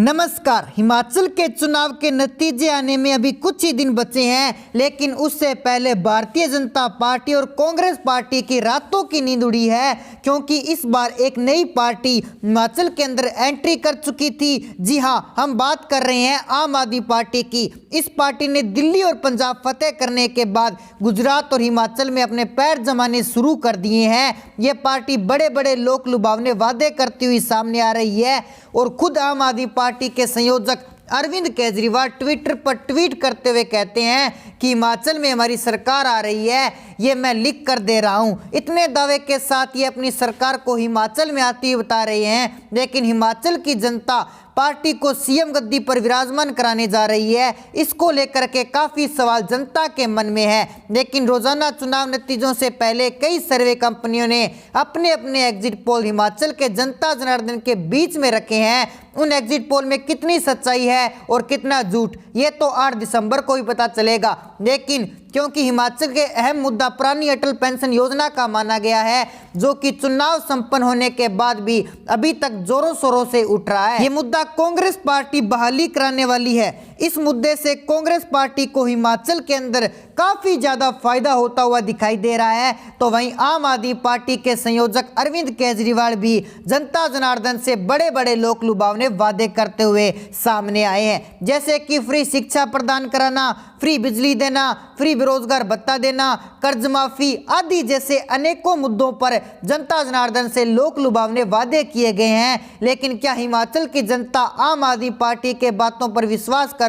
नमस्कार। हिमाचल के चुनाव के नतीजे आने में अभी कुछ ही दिन बचे हैं, लेकिन उससे पहले भारतीय जनता पार्टी और कांग्रेस पार्टी की रातों की नींद उड़ी है, क्योंकि इस बार एक नई पार्टी हिमाचल के अंदर एंट्री कर चुकी थी। जी हां, हम बात कर रहे हैं आम आदमी पार्टी की। इस पार्टी ने दिल्ली और पंजाब फतेह करने के बाद गुजरात और हिमाचल में अपने पैर जमाने शुरू कर दिए हैं। ये पार्टी बड़े बड़े लोक लुभावने वादे करती हुई सामने आ रही है और खुद आम आदमी पार्टी के संयोजक अरविंद केजरीवाल ट्विटर पर ट्वीट करते हुए कहते हैं कि हिमाचल में हमारी सरकार आ रही है, ये मैं लिख कर दे रहा हूं। इतने दावे के साथ ये अपनी सरकार को हिमाचल में आती हुई बता रहे हैं, लेकिन हिमाचल की जनता पार्टी को सीएम गद्दी पर विराजमान कराने जा रही है। इसको लेकर के काफ़ी सवाल जनता के मन में है, लेकिन रोजाना चुनाव नतीजों से पहले कई सर्वे कंपनियों ने अपने अपने एग्जिट पोल हिमाचल के जनता जनार्दन के बीच में रखे हैं। उन एग्जिट पोल में कितनी सच्चाई है और कितना झूठ, ये तो 8 दिसंबर को ही पता चलेगा। लेकिन क्योंकि हिमाचल के अहम मुद्दा पुरानी अटल पेंशन योजना का माना गया है, जो कि चुनाव संपन्न होने के बाद भी अभी तक जोरों शोरों से उठ रहा है। ये मुद्दा कांग्रेस पार्टी बहाली कराने वाली है। इस मुद्दे से कांग्रेस पार्टी को हिमाचल के अंदर काफी ज्यादा फायदा होता हुआ दिखाई दे रहा है। तो वहीं आम आदमी पार्टी के संयोजक अरविंद केजरीवाल भी जनता जनार्दन से बड़े बड़े लोक लुभावने वादे करते हुए सामने आए हैं, जैसे कि फ्री शिक्षा प्रदान कराना, फ्री बिजली देना, फ्री बेरोजगार भत्ता देना, कर्ज माफी आदि जैसे अनेकों मुद्दों पर जनता जनार्दन से लोक लुभावने वादे किए गए हैं। लेकिन क्या हिमाचल की जनता आम आदमी पार्टी के बातों पर विश्वास कर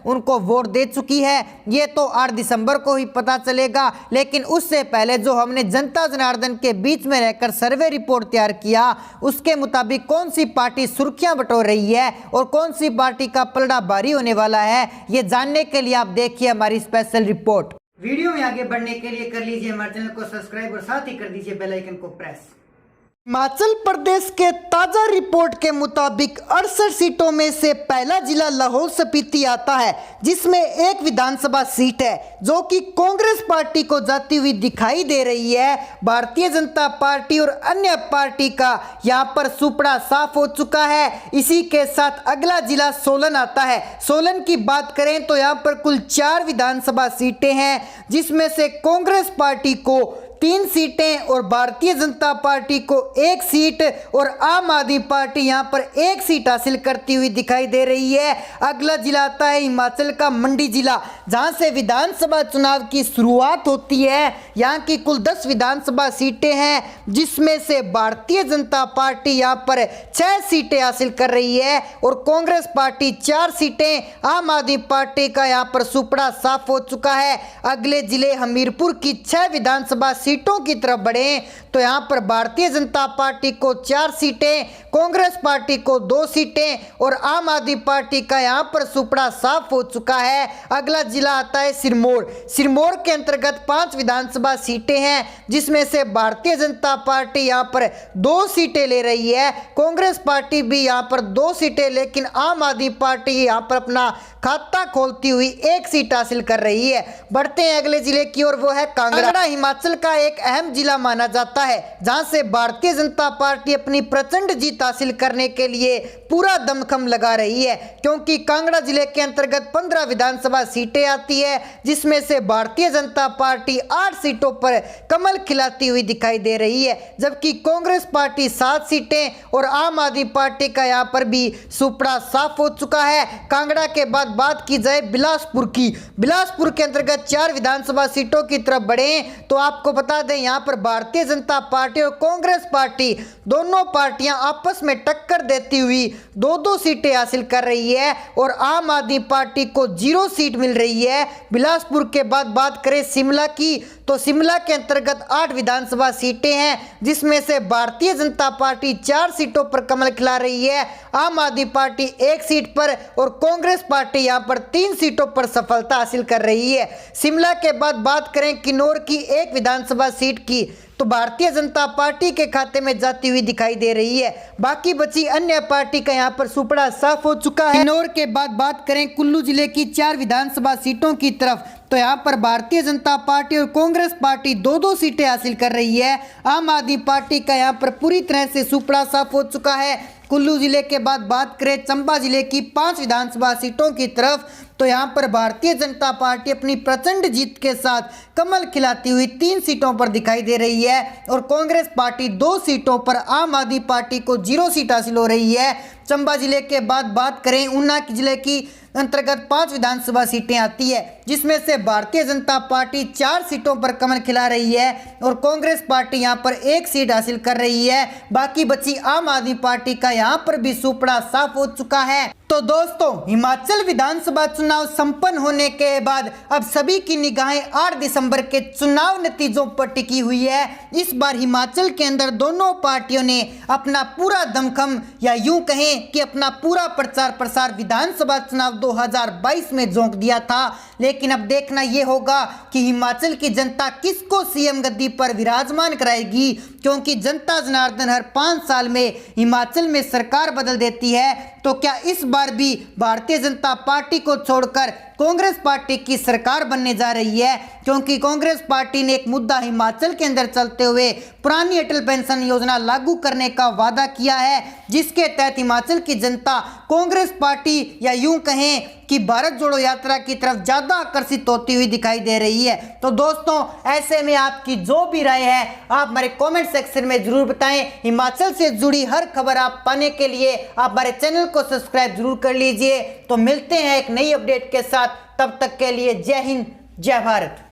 उनको वोट दे चुकी है? ये तो 8 दिसंबर को ही पता चलेगा। लेकिन उससे पहले जो हमने जनता जनार्दन के बीच में रहकर सर्वे रिपोर्ट तैयार किया, उसके मुताबिक कौन सी पार्टी सुर्खियां बटोर रही है और कौन सी पार्टी का पलड़ा भारी होने वाला है, ये जानने के लिए आप देखिए हमारी स्पेशल रिपोर्ट। वीडियो में आगे बढ़ने के लिए कर लीजिए हमारे चैनल को सब्सक्राइब और साथ ही कर दीजिए बेल आइकन को प्रेस। हिमाचल प्रदेश के ताजा रिपोर्ट के मुताबिक 68 सीटों में से पहला जिला लाहौल स्पीति आता है, जिसमें एक विधानसभा सीट है जो कि कांग्रेस पार्टी को जाती हुई दिखाई दे रही है। भारतीय जनता पार्टी और अन्य पार्टी का यहां पर सुपड़ा साफ हो चुका है। इसी के साथ अगला जिला सोलन आता है। सोलन की बात करें तो यहां पर कुल 4 विधानसभा सीटें हैं, जिसमें से कांग्रेस पार्टी को 3 सीटें और भारतीय जनता पार्टी को 1 सीट और आम आदमी पार्टी यहां पर 1 सीट हासिल करती हुई दिखाई दे रही है। अगला जिला आता है हिमाचल का मंडी जिला, जहां से विधानसभा चुनाव की शुरुआत होती है। यहां की कुल 10 विधानसभा सीटें हैं, जिसमें से भारतीय जनता पार्टी यहां पर 6 सीटें हासिल कर रही है और कांग्रेस पार्टी 4 सीटें। आम आदमी पार्टी का यहां पर सुपड़ा साफ हो चुका है। अगले जिले हमीरपुर की 6 विधानसभा सीटों की तरफ बढ़े तो यहां पर भारतीय जनता पार्टी को 4 सीटें, कांग्रेस पार्टी को 2 सीटें और आम आदमी पार्टी का यहां पर सुपड़ा साफ हो चुका है। अगला जिला आता है सिरमौर। सिरमौर के अंतर्गत 5 विधानसभा सीटें हैं, जिसमें से भारतीय जनता पार्टी यहां पर 2 सीटें ले रही है, कांग्रेस पार्टी भी यहां पर 2 सीटें, लेकिन आम आदमी पार्टी यहां पर अपना खाता खोलती हुई 1 सीट हासिल कर रही है। बढ़ते हैं अगले जिले की ओर, वो है कांगड़ा। हिमाचल का एक अहम जिला माना जाता है, जहां से भारतीय जनता पार्टी अपनी प्रचंड जीत हासिल करने के लिए पूरा दमखम लगा रही है, क्योंकि कांगड़ा जिले के अंतर्गत 15 विधानसभा सीटें आती है, जिसमें से भारतीय जनता पार्टी 8 सीटों पर कमल खिलाती हुई दिखाई दे रही है, जबकि कांग्रेस पार्टी 7 सीटें और आम आदमी पार्टी का यहां पर भी सुपड़ा साफ हो चुका है। कांगड़ा के बाद बात की जाए बिलासपुर की। बिलासपुर के अंतर्गत 4 विधानसभा सीटों की तरफ बढ़े तो आपको बता दें यहां पर भारतीय जनता पार्टी और कांग्रेस पार्टी दोनों पार्टियां आपस में टक्कर देती हुई 2-2 सीटें हासिल कर रही है और आम आदमी पार्टी को 0 सीट मिल रही है। बिलासपुर के बाद बात करें शिमला की तो शिमला के अंतर्गत 8 विधानसभा सीटें हैं, जिसमें से भारतीय जनता पार्टी 4 सीटों पर कमल खिला रही है, आम आदमी पार्टी 1 सीट पर और कांग्रेस पार्टी यहां पर 3 सीटों पर सफलता हासिल कर रही है। शिमला के बाद बात करें किन्नौर की 1 विधानसभा सीट की तो भारतीय जनता पार्टी के खाते में जाती हुई दिखाई दे रही है। बाकी बची अन्य पार्टी का यहां पर सुपड़ा साफ हो चुका है। किन्नौर के बाद बात करें कुल्लू जिले की 4 विधानसभा सीटों की तरफ तो यहां पर भारतीय जनता पार्टी और कांग्रेस पार्टी 2-2 सीटें हासिल कर रही है। आम आदमी पार्टी का यहां पर पूरी तरह से सुपड़ा साफ हो चुका है। कुल्लू जिले के बाद बात करें चंबा जिले की 5 विधानसभा सीटों की तरफ, तो यहां पर भारतीय जनता पार्टी अपनी प्रचंड जीत के साथ कमल खिलाती हुई 3 सीटों पर दिखाई दे रही है और कांग्रेस पार्टी 2 सीटों पर, आम आदमी पार्टी को 0 सीट हासिल हो रही है। चंबा जिले के बाद बात करें ऊना जिले की अंतर्गत 5 विधानसभा सीटें आती है, जिसमें से भारतीय जनता पार्टी 4 सीटों पर कमल खिला रही है और कांग्रेस पार्टी यहां पर 1 सीट हासिल कर रही है। बाकी बची आम आदमी पार्टी का यहां पर भी सुपड़ा साफ हो चुका है। तो दोस्तों, हिमाचल विधानसभा चुनाव संपन्न होने के बाद अब सभी की निगाहें 8 दिसंबर के चुनाव नतीजों पर टिकी हुई है। इस बार हिमाचल के अंदर दोनों पार्टियों ने अपना पूरा दमखम, या यूं कहें कि अपना पूरा प्रचार प्रसार विधानसभा चुनाव 2022 में झोंक दिया था। लेकिन अब देखना यह होगा कि हिमाचल की जनता किसको सीएम गद्दी पर विराजमान कराएगी, क्योंकि जनता जनार्दन हर 5 साल में हिमाचल में सरकार बदल देती है। तो क्या इस बार भी भारतीय जनता पार्टी को छोड़कर कांग्रेस पार्टी की सरकार बनने जा रही है? क्योंकि कांग्रेस पार्टी ने एक मुद्दा हिमाचल के अंदर चलते हुए पुरानी अटल पेंशन योजना लागू करने का वादा किया है, जिसके तहत हिमाचल की जनता कांग्रेस पार्टी, या यूं कहें कि भारत जोड़ो यात्रा की तरफ ज्यादा आकर्षित होती हुई दिखाई दे रही है। तो दोस्तों, ऐसे में आपकी जो भी राय है आप हमारे कमेंट सेक्शन में जरूर बताएं। हिमाचल से जुड़ी हर खबर आप पाने के लिए आप हमारे चैनल को सब्सक्राइब जरूर कर लीजिए। तो मिलते हैं एक नई अपडेट के साथ, तब तक के लिए जय हिंद, जय भारत।